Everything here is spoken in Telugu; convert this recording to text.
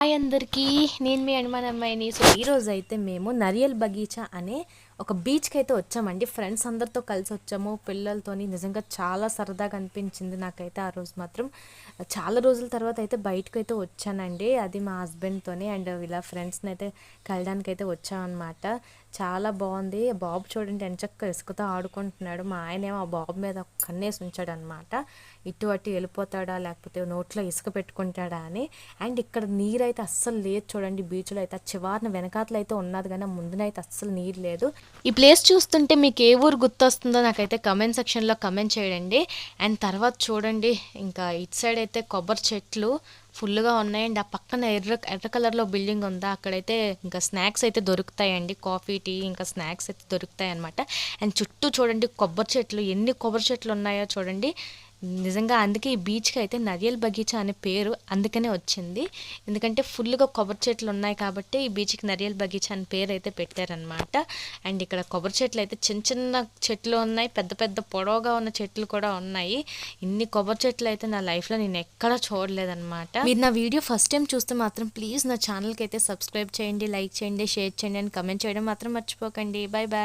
హాయ్ అందరికీ, నేను మీ అనుమాన అమ్మాయిని. సో ఈరోజు అయితే మేము నరియల్ బగీచా అనే ఒక బీచ్కి అయితే వచ్చామండి. ఫ్రెండ్స్ అందరితో కలిసి వచ్చాము, పిల్లలతోని. నిజంగా చాలా సరదాగా అనిపించింది నాకైతే ఆ రోజు మాత్రం. చాలా రోజుల తర్వాత అయితే బయటకు అయితే వచ్చానండి, అది మా హస్బెండ్తోని. అండ్ ఇలా ఫ్రెండ్స్ని అయితే కలడానికి అయితే వచ్చామన్నమాట. చాలా బాగుంది. బాబు చూడండి ఎంచక్క ఇసుకతో ఆడుకుంటున్నాడు. మా ఆయనేమో ఆ బాబు మీద కన్నేసి ఉంచాడు అనమాట. ఇటు అటు వెళ్ళిపోతాడా లేకపోతే నోట్లో ఇసుక పెట్టుకుంటాడా అని. అండ్ ఇక్కడ నీరు అయితే అస్సలు లేదు చూడండి. బీచ్లో అయితే చివరిన వెనకాతలు అయితే ఉన్నది కానీ ముందునైతే అస్సలు నీరు లేదు. ఈ ప్లేస్ చూస్తుంటే మీకు ఏ ఊరు గుర్తొస్తుందో నాకైతే కమెంట్ సెక్షన్లో కమెంట్ చేయండి. అండ్ తర్వాత చూడండి, ఇంకా ఇటు సైడ్ అయితే కొబ్బరి చెట్లు ఫుల్గా ఉన్నాయండి. ఆ పక్కన ఎర్ర కలర్లో బిల్డింగ్ ఉందా, అక్కడైతే ఇంకా స్నాక్స్ అయితే దొరుకుతాయండి. కాఫీ, టీ, ఇంకా స్నాక్స్ అయితే దొరుకుతాయి అనమాట. అండ్ చుట్టూ చూడండి కొబ్బరి చెట్లు, ఎన్ని కొబ్బరి చెట్లు ఉన్నాయో చూడండి. నిజంగా అందుకే ఈ బీచ్కి అయితే నరియల్ బగీచా అనే పేరు అందుకనే వచ్చింది. ఎందుకంటే ఫుల్గా కొబ్బరి చెట్లు ఉన్నాయి కాబట్టి ఈ బీచ్కి నరియల్ బగీచా అనే పేరు అయితే పెట్టారనమాట. అండ్ ఇక్కడ కొబ్బరి చెట్లు అయితే చిన్న చిన్న చెట్లు ఉన్నాయి, పెద్ద పెద్ద పొడవుగా ఉన్న చెట్లు కూడా ఉన్నాయి. ఇన్ని కొబ్బరి చెట్లు అయితే నా లైఫ్లో నేను ఎక్కడా చూడలేదన్నమాట. మీరు నా వీడియో ఫస్ట్ టైం చూస్తే మాత్రం ప్లీజ్ నా ఛానల్కి అయితే సబ్స్క్రైబ్ చేయండి, లైక్ చేయండి, షేర్ చేయండి అండ్ కమెంట్ చేయడం మాత్రం మర్చిపోకండి. Bye bye.